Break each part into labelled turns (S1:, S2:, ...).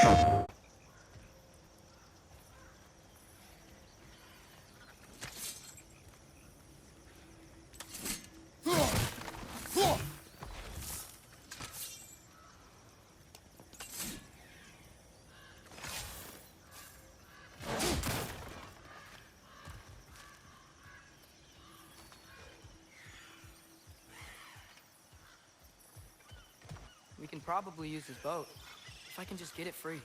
S1: We can probably use his boat, if I can just get it free.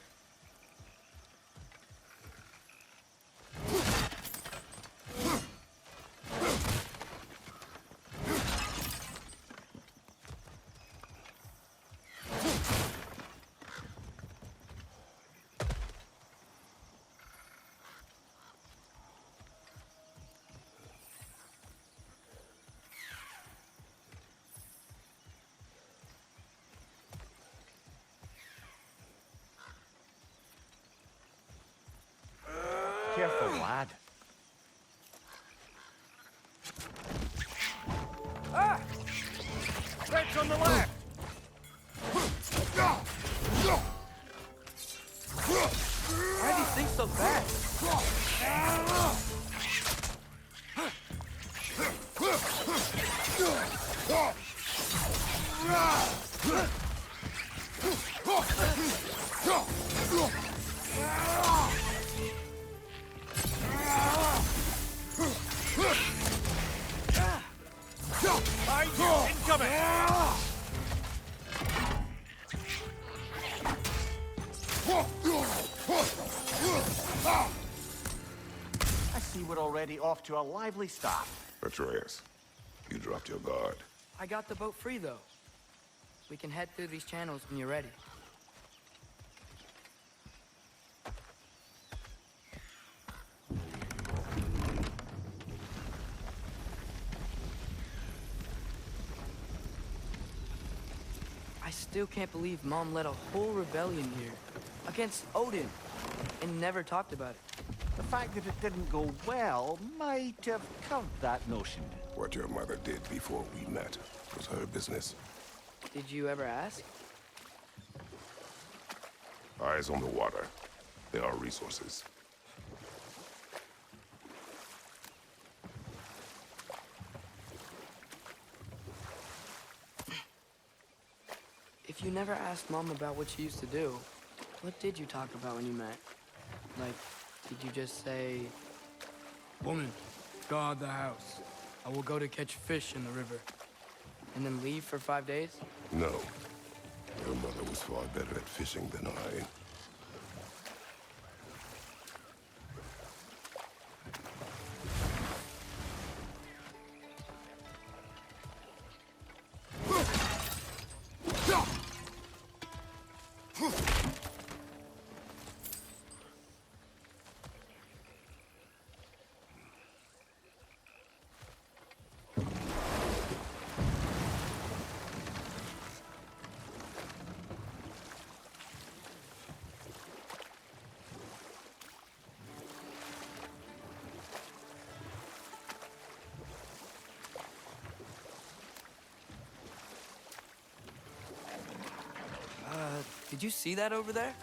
S2: Careful, lad.
S3: Ah! French on the left!
S1: Why do these things so fast?
S3: Incoming!
S2: I see we're already off to a lively start.
S4: Atreus, you dropped your guard.
S1: I got the boat free, though. We can head through these channels when you're ready. I still can't believe Mom led a whole rebellion here against Odin and never talked about it.
S2: The fact that it didn't go well might have curved that notion.
S4: What your mother did before we met was her business.
S1: Did you ever ask?
S4: Eyes on the water. There are resources.
S1: If you never asked Mom about what she used to do, what did you talk about when you met? Like, did you just say, "Woman, guard the house. I will go to catch fish in the river," and then leave for 5 days?
S4: No. Your mother was far better at fishing than I.
S1: Did you see that over there?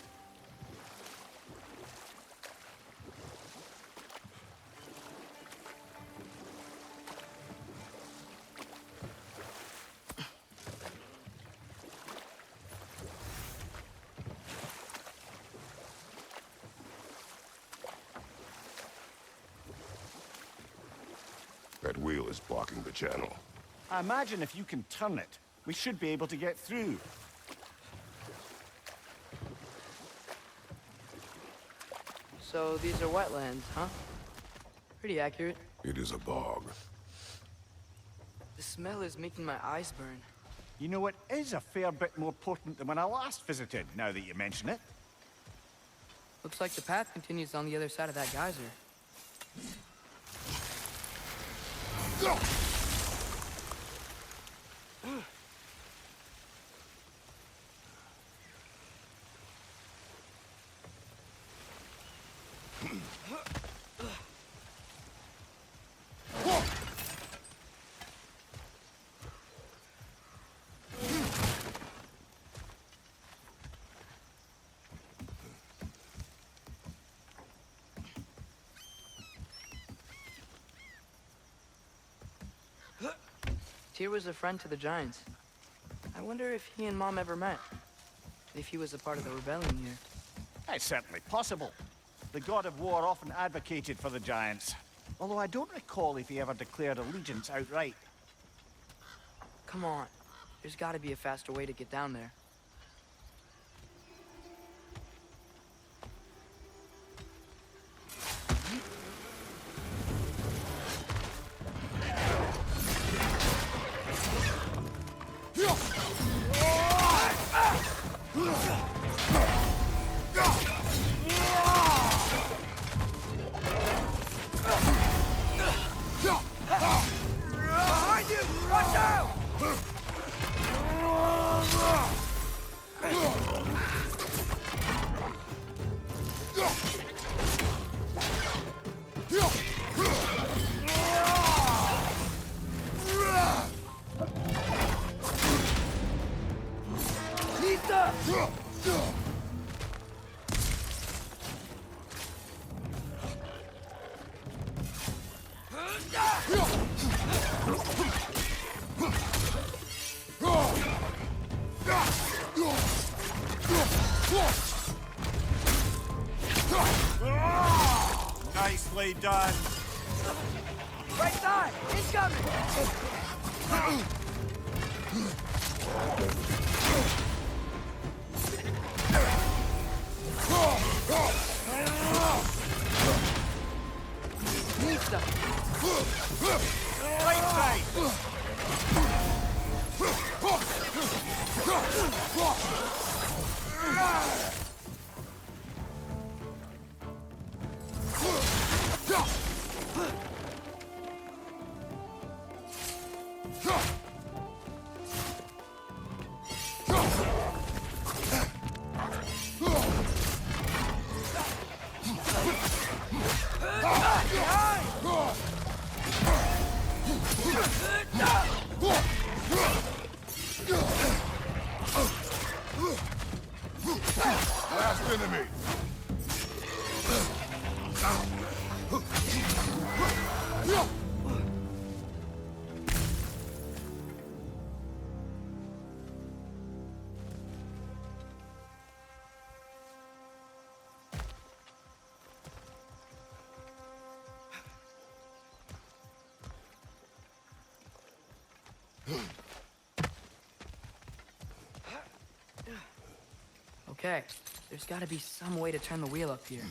S4: That wheel is blocking the channel.
S2: I imagine if you can turn it, we should be able to get through.
S1: So these are wetlands, huh? Pretty accurate.
S4: It is a bog.
S1: The smell is making my eyes burn.
S2: You know, it is a fair bit more potent than when I last visited, now that you mention it.
S1: Looks like the path continues on the other side of that geyser. Tyr was a friend to the Giants. I wonder if he and Mom ever met. If he was a part of the rebellion here.
S2: It's certainly possible. The god of war often advocated for the Giants. Although I don't recall if he ever declared allegiance outright.
S1: Come on. There's gotta be a faster way to get down there.
S3: Behind you! Watch out!
S2: Nicely done.
S1: Right side! Incoming! Need some.
S2: Right side.
S4: Last enemy.
S1: Okay, there's gotta be some way to turn the wheel up here.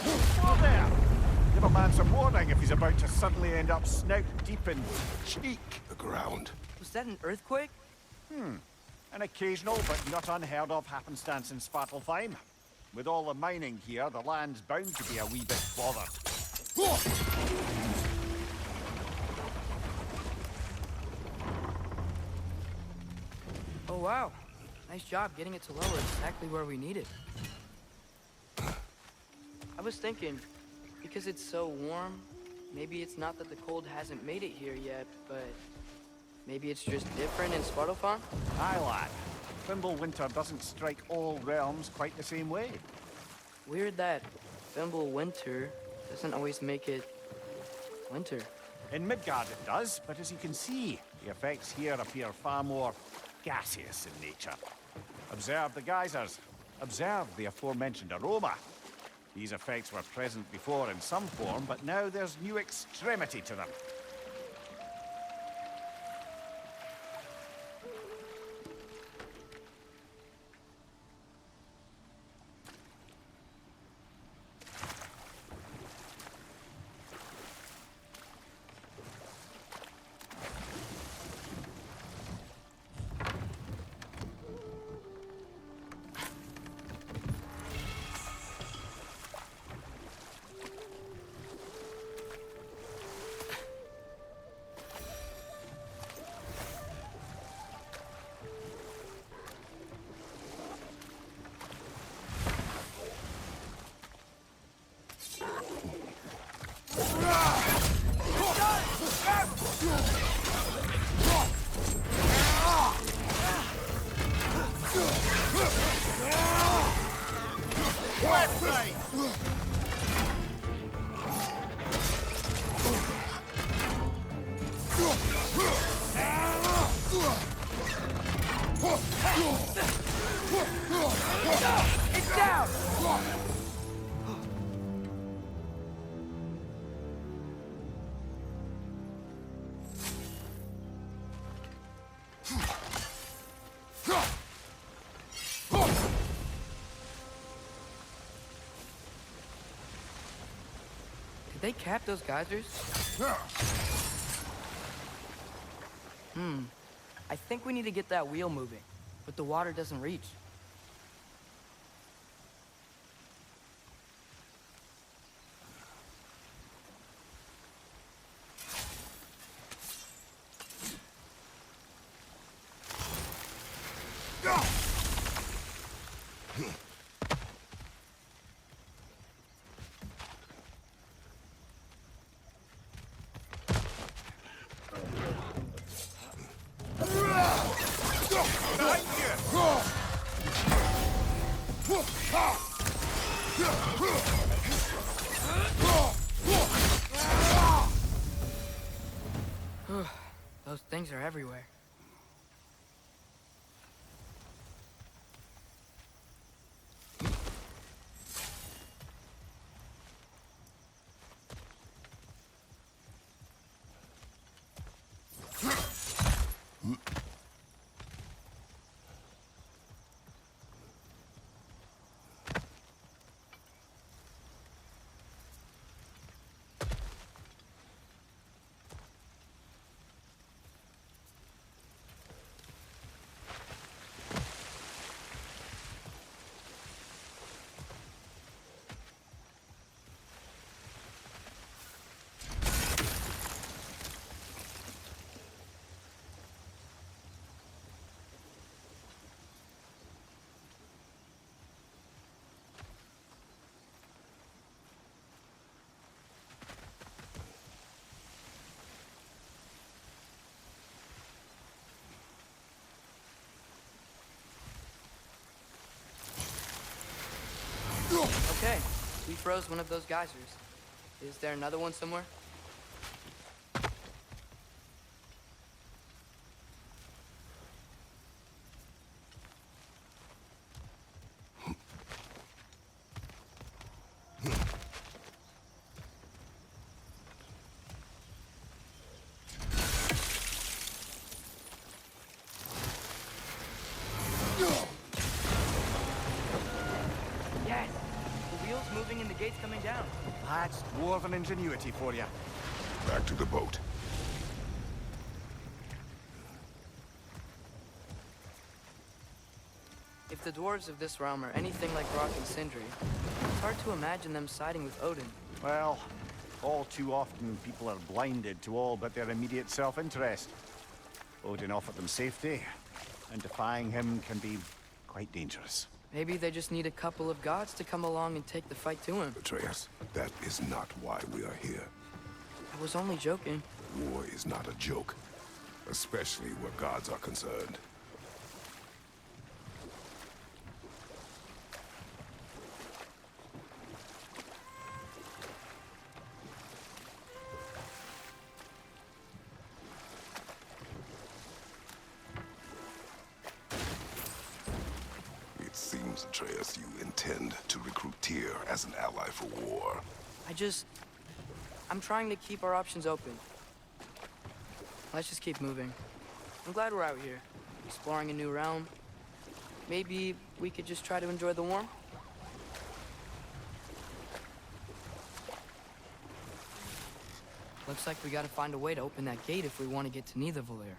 S2: Whoa there! Give a man some warning if he's about to suddenly end up snout deep in cheek.
S4: The ground.
S1: Was that an earthquake?
S2: An occasional but not unheard of happenstance in Svartalfheim. With all the mining here, the land's bound to be a wee bit bothered.
S1: Oh wow. Nice job getting it to lower exactly where we need it. I was thinking, because it's so warm, maybe it's not that the cold hasn't made it here yet, but maybe it's just different in Svartalfheim?
S2: Aye, lad. Winter doesn't strike all realms quite the same way.
S1: Weird that Winter doesn't always make it winter.
S2: In Midgard it does, but as you can see, the effects here appear far more gaseous in nature. Observe the geysers. Observe the aforementioned aroma. These effects were present before in some form, but now there's new extremity to them.
S1: It's down! Did they cap those geysers? I think we need to get that wheel moving, but the water doesn't reach. Those things are everywhere. Okay, we froze one of those geysers. Is there another one somewhere? Yes! The wheel's moving and the gate's coming down.
S2: That's dwarven ingenuity for you.
S4: Back to the boat.
S1: If the dwarves of this realm are anything like Rock and Sindri, it's hard to imagine them siding with Odin.
S2: Well, all too often people are blinded to all but their immediate self-interest. Odin offered them safety, and defying him can be quite dangerous.
S1: Maybe they just need a couple of gods to come along and take the fight to him.
S4: Atreus, that is not why we are here.
S1: I was only joking.
S4: War is not a joke, especially where gods are concerned. It seems, Atreus, you intend to recruit Tyr as an ally for war.
S1: I'm trying to keep our options open. Let's just keep moving. I'm glad we're out here, exploring a new realm. Maybe we could just try to enjoy the warmth? Looks like we gotta find a way to open that gate if we want to get to Nidavellir.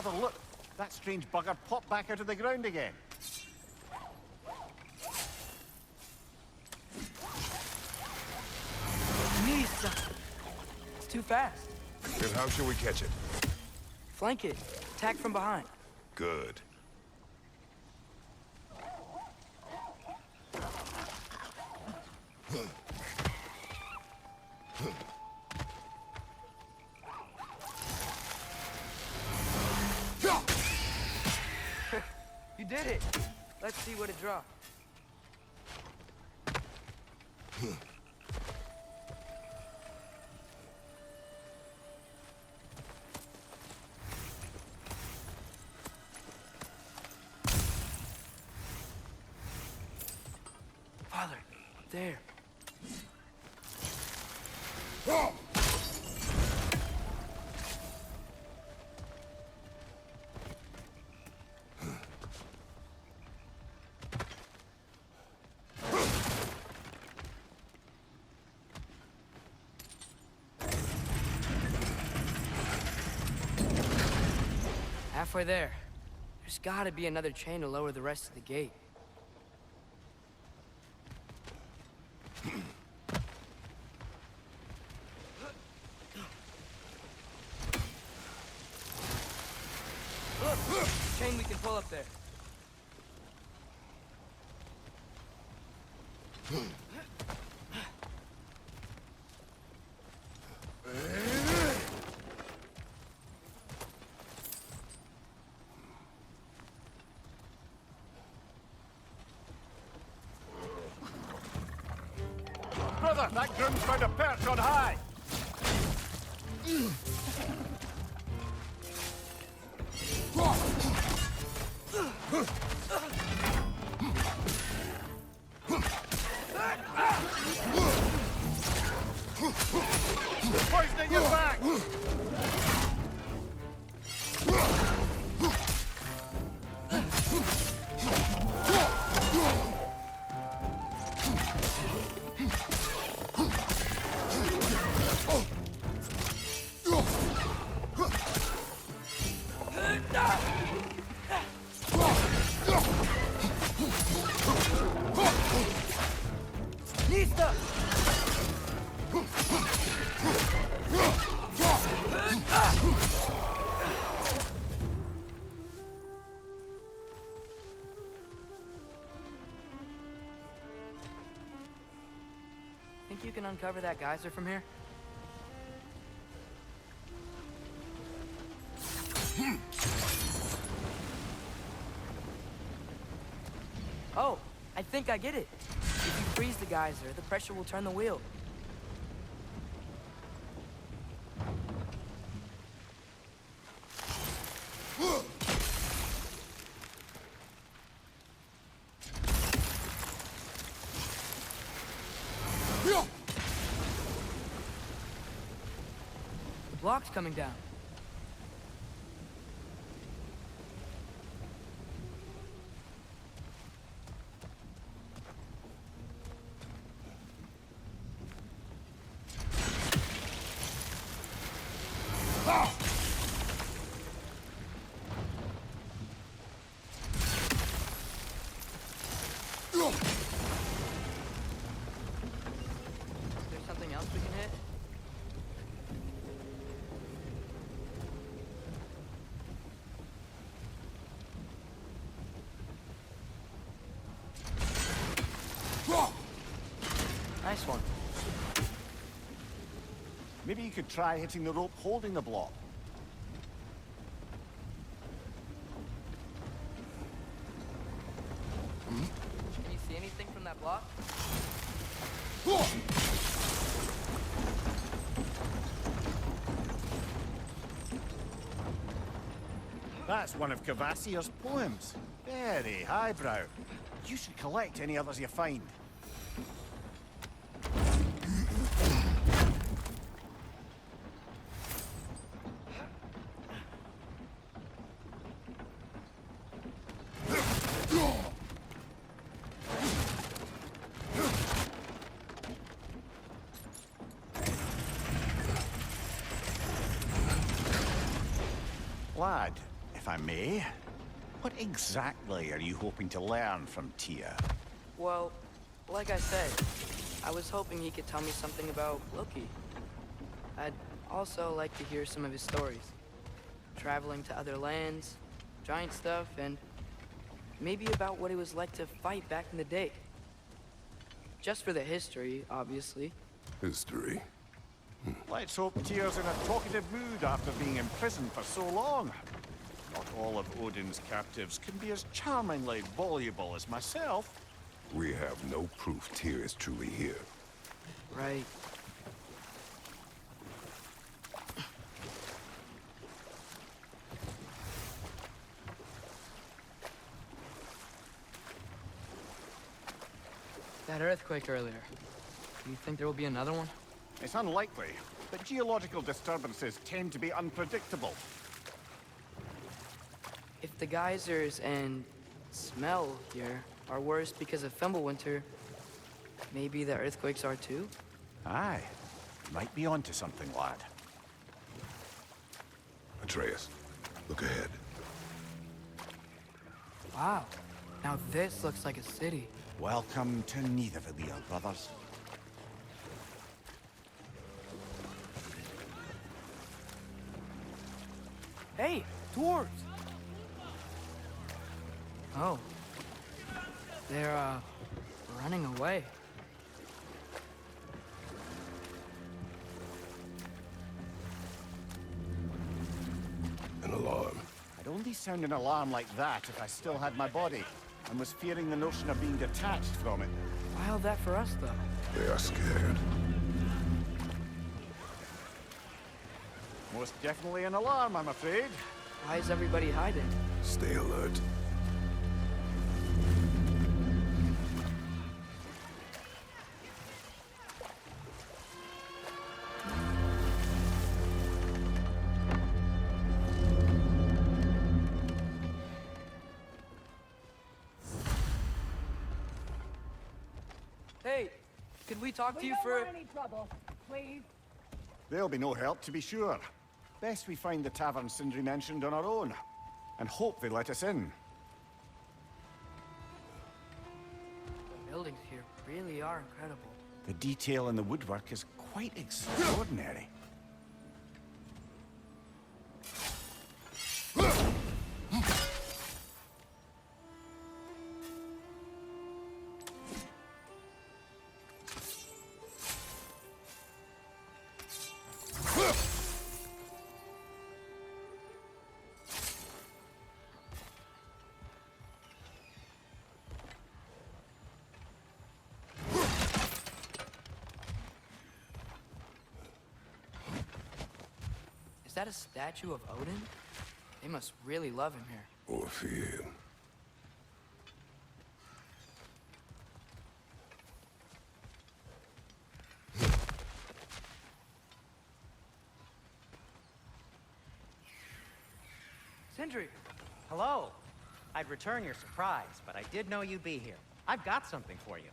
S2: brother, look! That strange bugger popped back out of the ground again.
S1: Misa! It's too fast.
S4: Then how shall we catch it?
S1: Flank it. Attack from behind.
S4: Good.
S1: You did it! Let's see what it dropped. Father, there. Halfway there. There's gotta be another chain to lower the rest of the gate. Look! Chain we can pull up there.
S2: Brother, that groom's found a perch on high! Poisoning your back!
S1: Lista! Think you can uncover that geyser from here? Oh, I think I get it. If you freeze the geyser, the pressure will turn the wheel. The block's coming down. Is there something else we can hit? Nice one.
S2: Maybe you could try hitting the rope holding the block.
S1: Can you see anything from that block?
S2: That's one of Cavassier's poems. Very highbrow. You should collect any others you find. Lad, if I may. What exactly are you hoping to learn from Tyr?
S1: Well, like I said, I was hoping he could tell me something about Loki. I'd also like to hear some of his stories. Traveling to other lands, giant stuff, and maybe about what it was like to fight back in the day. Just for the history, obviously.
S4: History.
S2: Let's hope Tyr's in a talkative mood after being imprisoned for so long. Not all of Odin's captives can be as charmingly voluble as myself.
S4: We have no proof Tyr is truly here.
S1: Right. That earthquake earlier. Do you think there will be another one?
S2: It's unlikely, but geological disturbances tend to be unpredictable.
S1: If the geysers and smell here are worse because of Fimbulwinter, maybe the earthquakes are too?
S2: Aye, you might be onto something, lad.
S4: Atreus, look ahead.
S1: Wow. Now this looks like a city.
S2: Welcome to Nidavellir, brothers.
S1: Hey, dwarves! Oh. They're, running away.
S4: An alarm.
S2: I'd only sound an alarm like that if I still had my body, and was fearing the notion of being detached from it.
S1: Wild that for us, though.
S4: They are scared.
S2: Most definitely an alarm, I'm afraid.
S1: Why is everybody hiding?
S4: Stay alert.
S1: Hey, could we talk to
S5: We
S1: you
S5: don't
S1: for...
S5: want any trouble, please.
S2: There'll be no help, to be sure. Best we find the tavern Sindri mentioned on our own, and hope they let us in.
S1: The buildings here really are incredible.
S2: The detail in the woodwork is quite extraordinary.
S1: Is that a statue of Odin? They must really love him here.
S4: Or fear him.
S1: Sindri!
S6: Hello. I'd return your surprise, but I did know you'd be here. I've got something for you.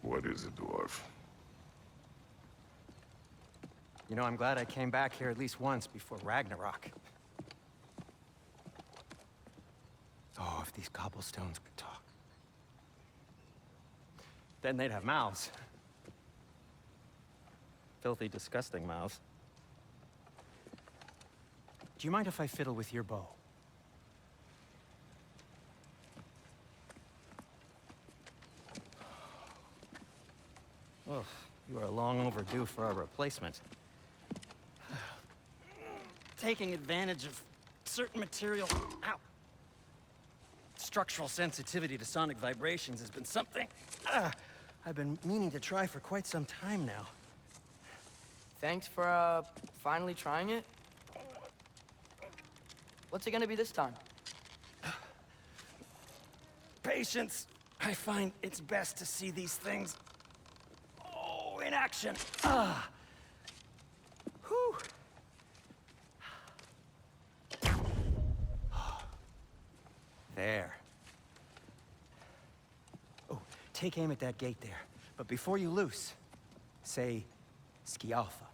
S4: What is it, dwarf?
S6: You know, I'm glad I came back here at least once before Ragnarok. Oh, if these cobblestones could talk. Then they'd have mouths. Filthy, disgusting mouths. Do you mind if I fiddle with your bow? Oh, you are long overdue for a replacement. Taking advantage of certain material. Ow! Structural sensitivity to sonic vibrations has been something I've been meaning to try for quite some time now.
S1: Thanks for, finally trying it. What's it gonna be this time?
S6: Patience. I find it's best to see these things, in action. Whew. There. Oh, take aim at that gate there. But before you loose, say, Skialfa.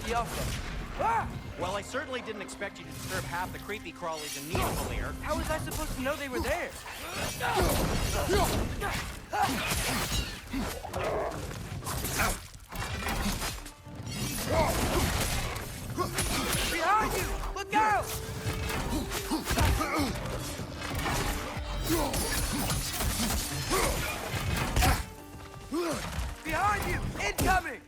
S1: Yelfa. Ah!
S5: Well, I certainly didn't expect you to disturb half the creepy crawlies in Niflheim.
S1: How was I supposed to know they were there? Behind you! Look out! Behind you! Incoming!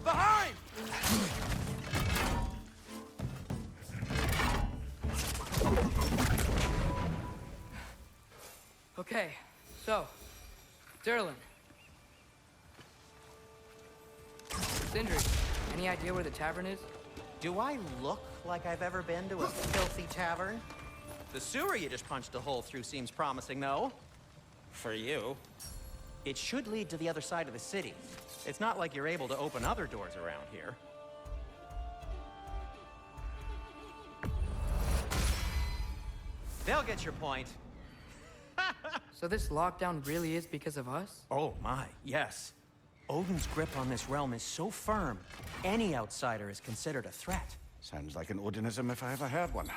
S1: Behind! Okay, so, Durlin. Sindri, any idea where the tavern is?
S5: Do I look like I've ever been to a filthy tavern? The sewer you just punched a hole through seems promising, though. For you. It should lead to the other side of the city. It's not like you're able to open other doors around here. They'll get your point.
S1: So this lockdown really is because of us?
S5: Oh my, yes. Odin's grip on this realm is so firm, any outsider is considered a threat.
S2: Sounds like an Odinism if I ever heard one.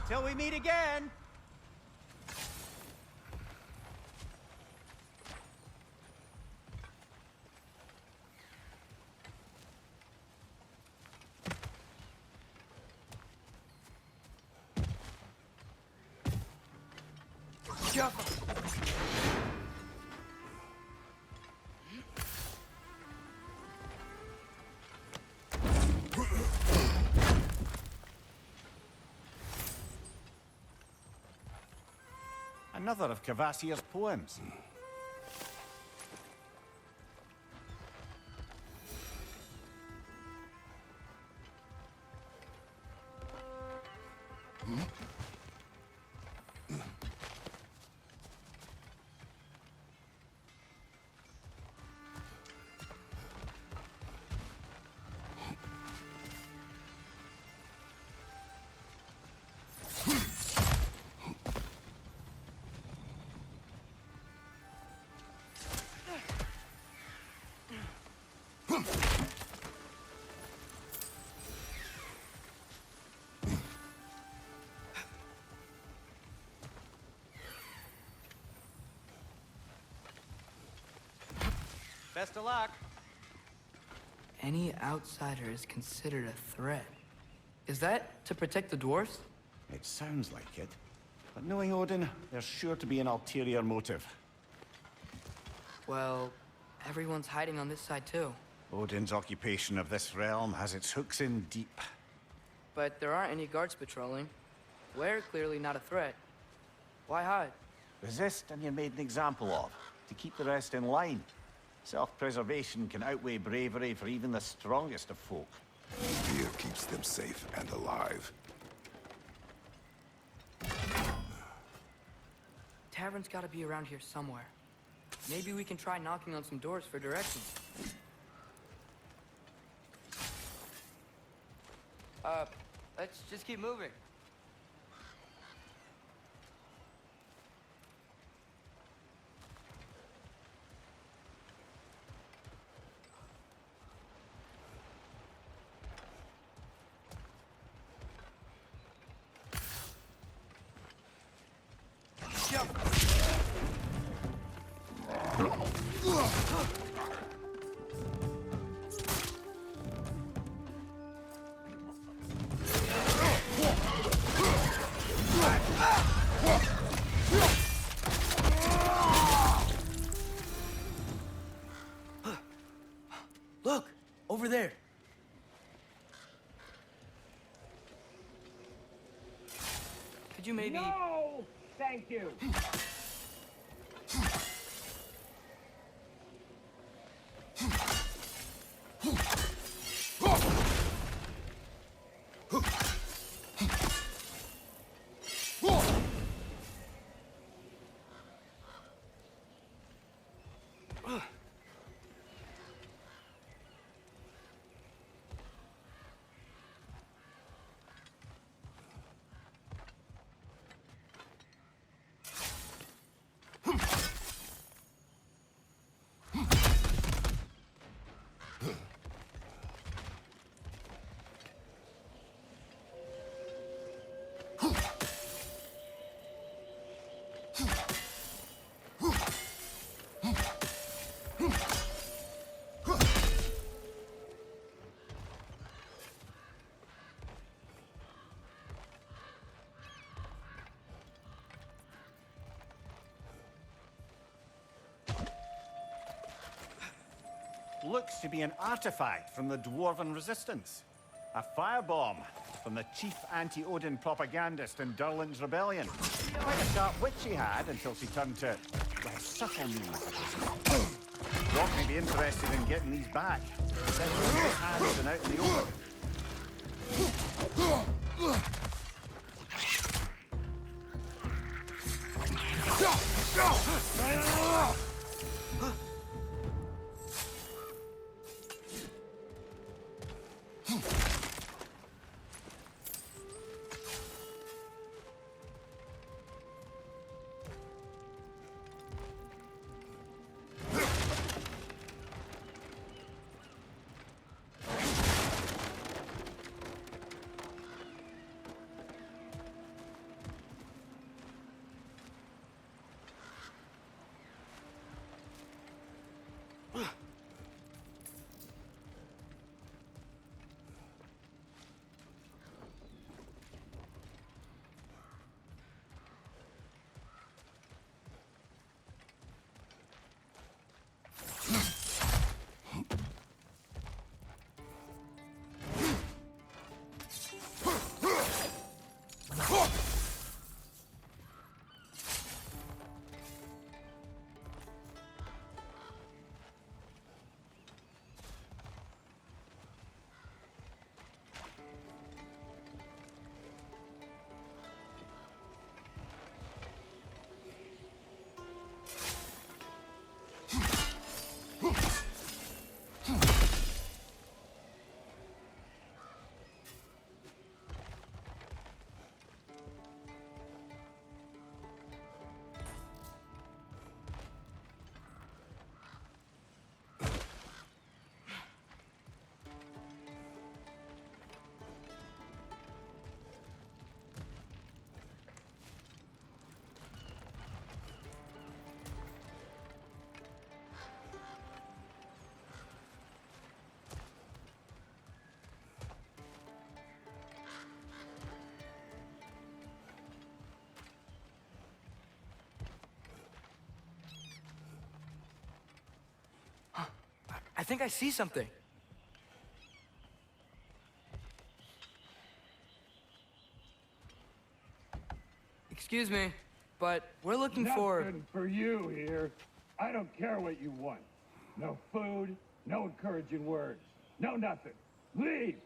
S5: Till we meet again!
S2: Another of Kvasir's poems.
S5: Best of luck.
S1: Any outsider is considered a threat. Is that to protect the dwarfs?
S2: It sounds like it. But knowing Odin, there's sure to be an ulterior motive.
S1: Well, everyone's hiding on this side too.
S2: Odin's occupation of this realm has its hooks in deep.
S1: But there aren't any guards patrolling. We're clearly not a threat. Why hide?
S2: Resist and you're made an example of, to keep the rest in line. Self-preservation can outweigh bravery for even the strongest of folk.
S4: Fear keeps them safe and alive.
S1: Tavern's gotta be around here somewhere. Maybe we can try knocking on some doors for directions. Let's just keep moving. Look! Over there! Could you maybe...
S7: No! Thank you!
S2: looks to be an artifact from the Dwarven resistance. A firebomb from the chief anti-Odin propagandist in Durlin's rebellion. Quite a sharp wit she had until she turned to, well, subtle means. Rock may be interested in getting these back. Send them in his hands and out in the open.
S1: I think I see something. Excuse me, but we're looking for...
S7: Nothing for you here. I don't care what you want. No food, no encouraging words, no nothing. Leave!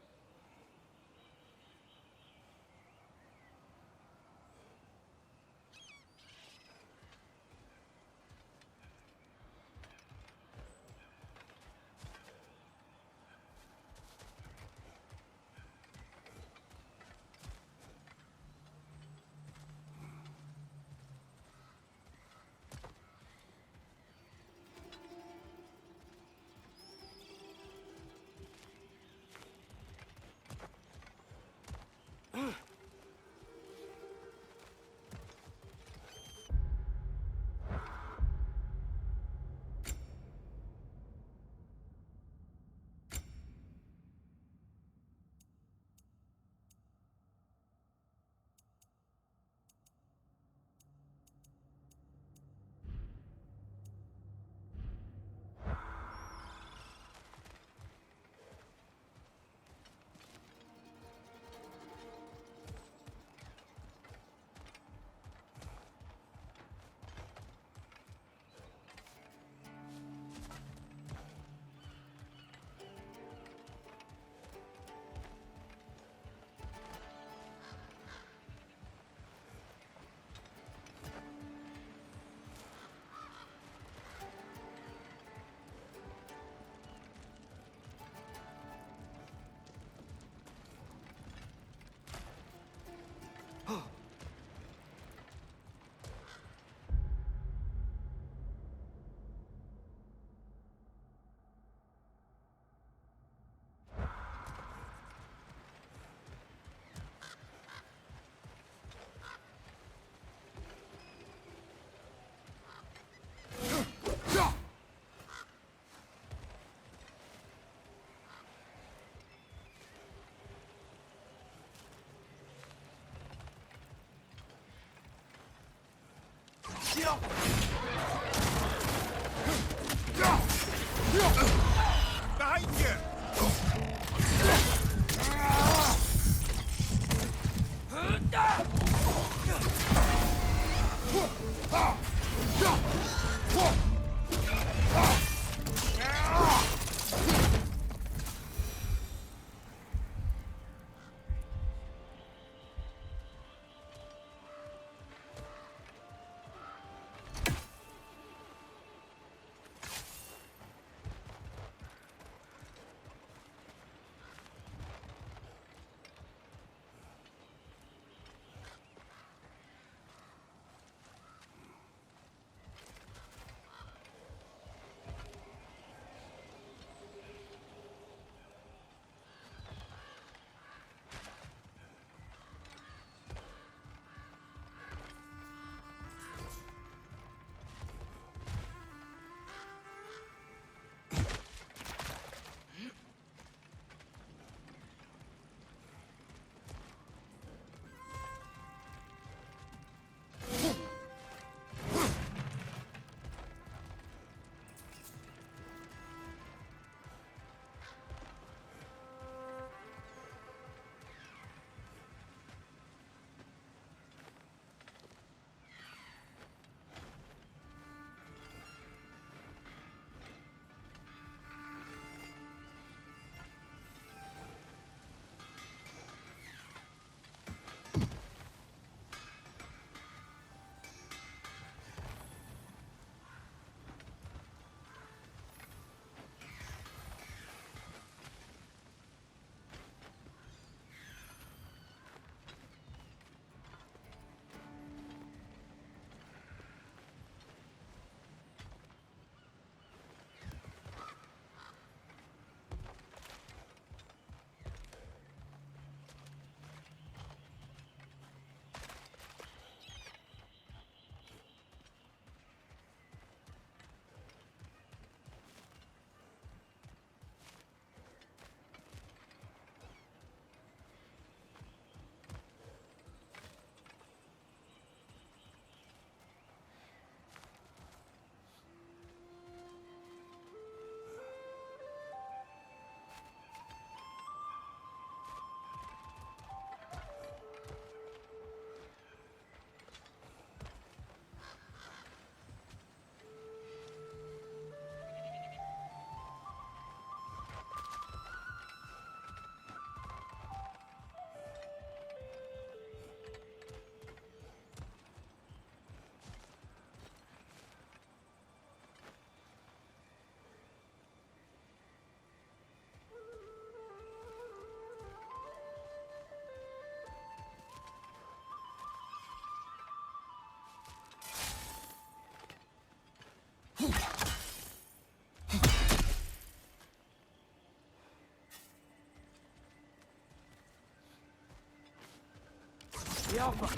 S1: The Alpha!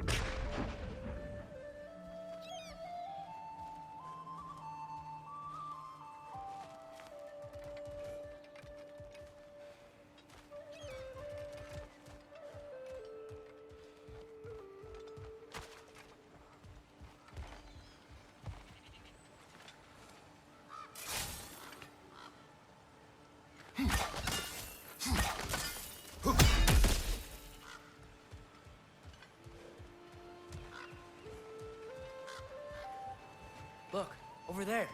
S1: Look, over there.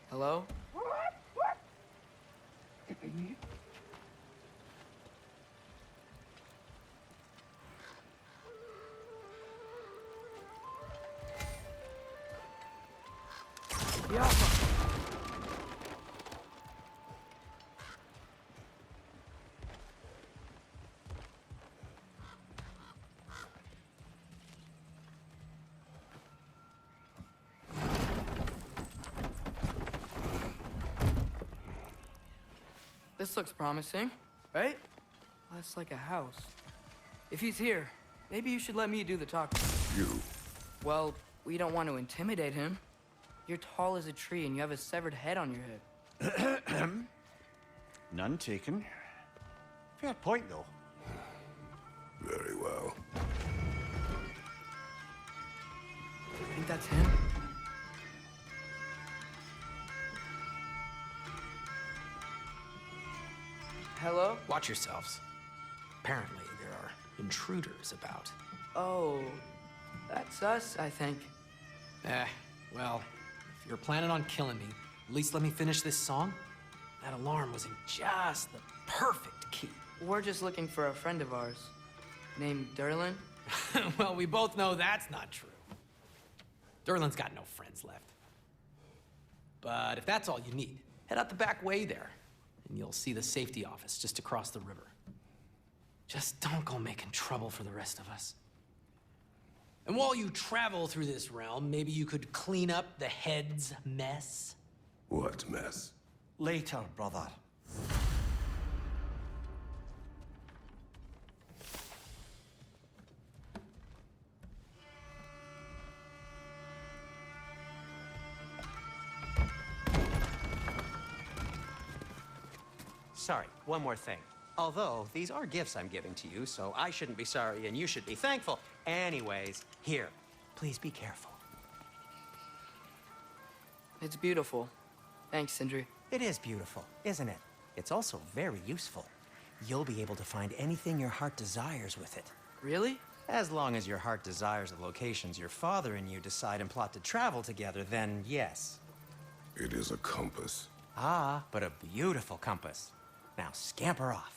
S1: Hello? The Alpha! This looks promising, right? That's like a house. If he's here, maybe you should let me do the talking.
S4: You.
S1: Well, we don't want to intimidate him. You're tall as a tree and you have a severed head on your head.
S2: None taken. Fair point, though.
S4: Very well.
S1: I think that's him. Hello?
S8: Watch yourselves. Apparently, there are intruders about.
S1: Oh, that's us, I think.
S8: Well, if you're planning on killing me, at least let me finish this song. That alarm was in just the perfect key.
S1: We're just looking for a friend of ours named Durlin.
S8: Well, we both know that's not true. Durlin's got no friends left. But if that's all you need, head out the back way there, and you'll see the safety office just across the river. Just don't go making trouble for the rest of us. And while you travel through this realm, maybe you could clean up the head's mess?
S4: What mess?
S3: Later, brother.
S5: Sorry, one more thing. Although, these are gifts I'm giving to you, so I shouldn't be sorry and you should be thankful. Anyways, here, please be careful.
S1: It's beautiful. Thanks, Sindri.
S5: It is beautiful, isn't it? It's also very useful. You'll be able to find anything your heart desires with it.
S1: Really?
S5: As long as your heart desires the locations your father and you decide and plot to travel together, then yes.
S4: It is a compass.
S5: Ah, but a beautiful compass. Now scamper off.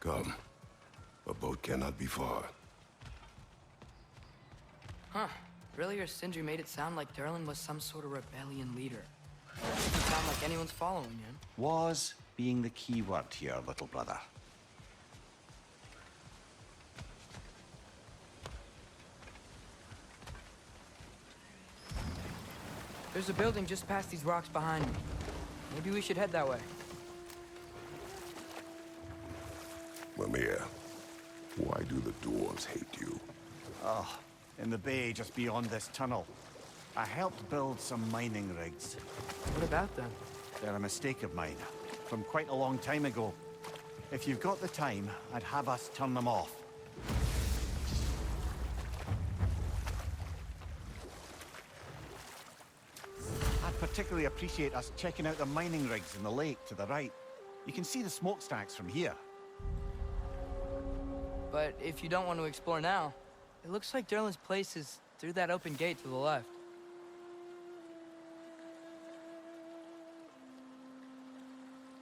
S4: Come. A boat cannot be far.
S1: Huh. Earlier, Sindri made it sound like Durlin was some sort of rebellion leader. Doesn't sound like anyone's following him.
S2: Was being the key word here, little brother.
S1: There's a building just past these rocks behind me. Maybe we should head that way.
S4: Mimir, why do the dwarves hate you?
S2: Oh, in the bay just beyond this tunnel. I helped build some mining rigs.
S1: What about them?
S2: They're a mistake of mine, from quite a long time ago. If you've got the time, I'd have us turn them off. I'd particularly appreciate us checking out the mining rigs in the lake to the right. You can see the smokestacks from here.
S1: But if you don't want to explore now, it looks like Durlin's place is through that open gate to the left.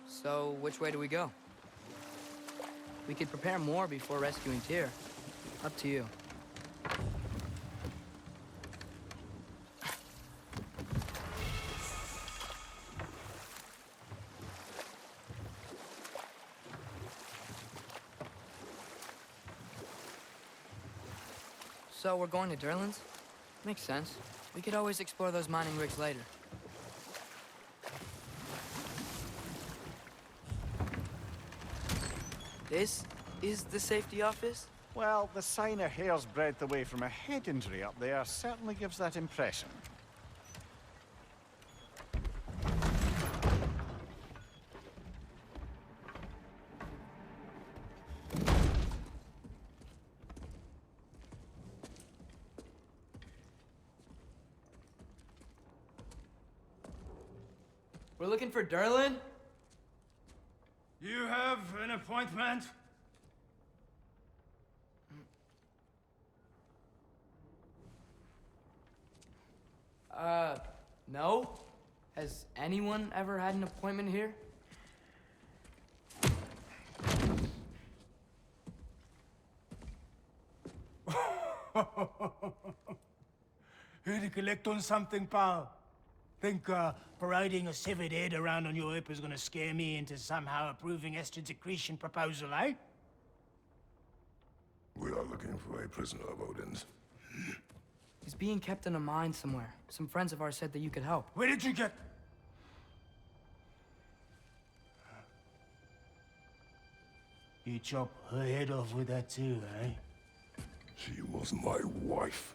S1: So, which way do we go? We could prepare more before rescuing Tyr. Up to you. So we're going to Durlin's? Makes sense. We could always explore those mining rigs later. This is the safety office?
S2: Well, the sign a hair's breadth away from a head injury up there certainly gives that impression.
S1: We're looking for Durlin?
S3: You have an appointment?
S1: No? Has anyone ever had an appointment here?
S9: Here to collect on something, pal? Think parading a severed head around on your hip is gonna scare me into somehow approving Estrid's accretion proposal, eh?
S4: We are looking for a prisoner of Odin's.
S1: He's being kept in a mine somewhere. Some friends of ours said that you could help.
S9: Where did you get... You chop her head off with that too, eh?
S4: She was my wife.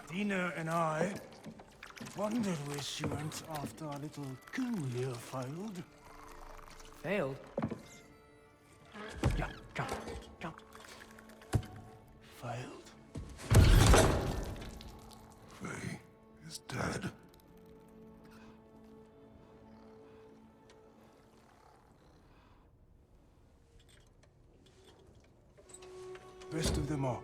S9: Dina and I wondered where she went after our little coup here failed.
S1: Failed?
S9: Yeah, jump, jump. Failed.
S4: Faye is dead.
S9: Best of them all.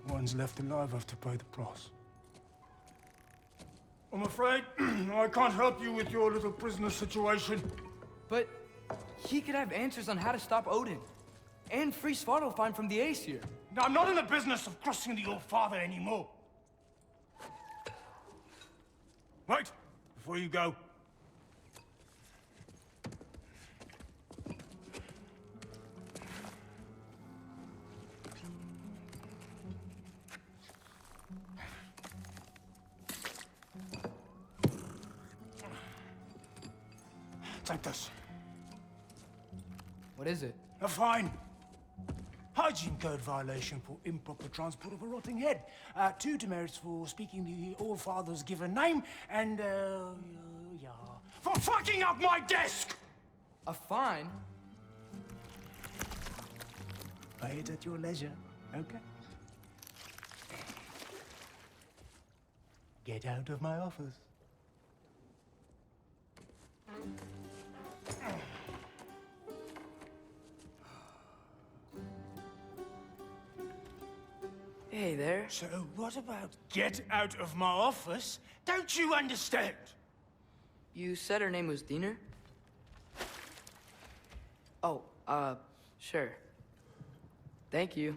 S9: One's left alive have to pay the price. I'm afraid I can't help you with your little prisoner situation.
S1: But he could have answers on how to stop Odin. And free Svartalfheim from the Aesir.
S9: Now, I'm not in the business of crossing the Old Father anymore. Wait, before you go. Take this.
S1: What is it?
S9: A fine. Hygiene code violation for improper transport of a rotting head. 2 demerits for speaking the All-Father's given name, and, yeah, for fucking up my desk!
S1: A fine?
S9: Pay it at your leisure, okay? Get out of my office.
S1: Hey there.
S9: So what about get out of my office? Don't you understand?
S1: You said her name was Diener? Oh, sure. Thank you.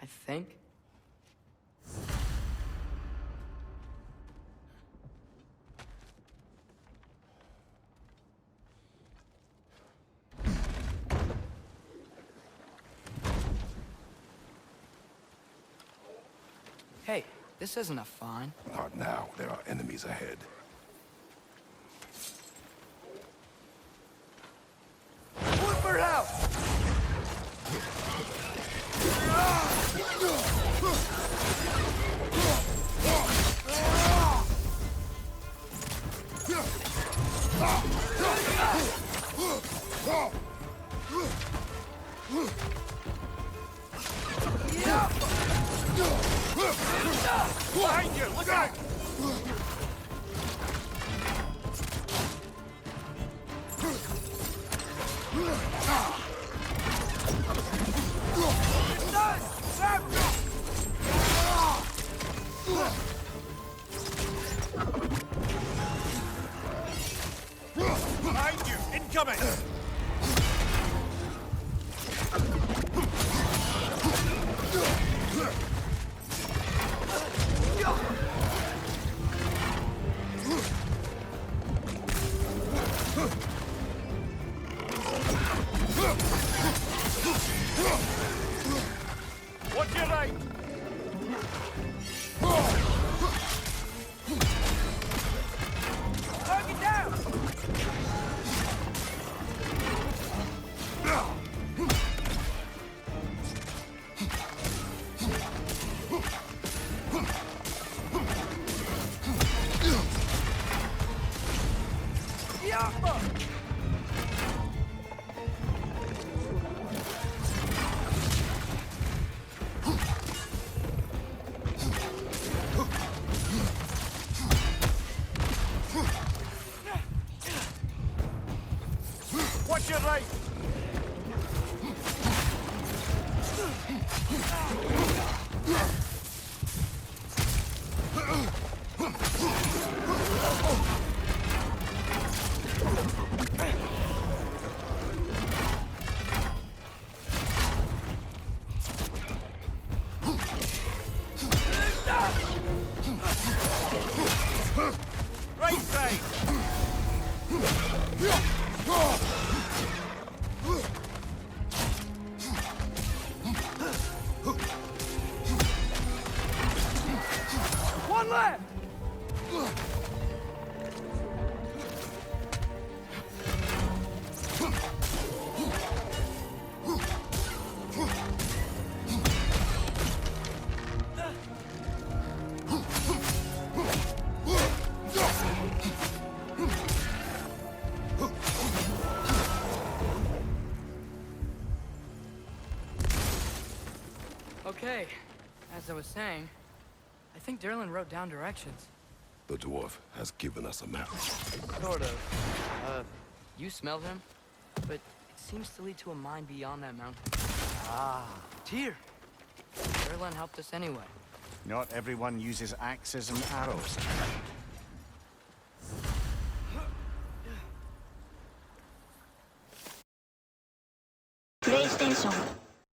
S1: I think. Hey, this isn't a fine.
S4: Not now. There are enemies ahead.
S1: Whip her out!
S3: Behind you! Look out! Behind you! Incoming!
S6: left!
S1: Okay, as I was saying, I think Durlin wrote down directions.
S4: The dwarf has given us a map.
S1: Sort of. You smelled him, but it seems to lead to a mine beyond that mountain.
S2: Ah.
S1: Tyr! Durlin helped us anyway.
S2: Not everyone uses axes and arrows.
S10: PlayStation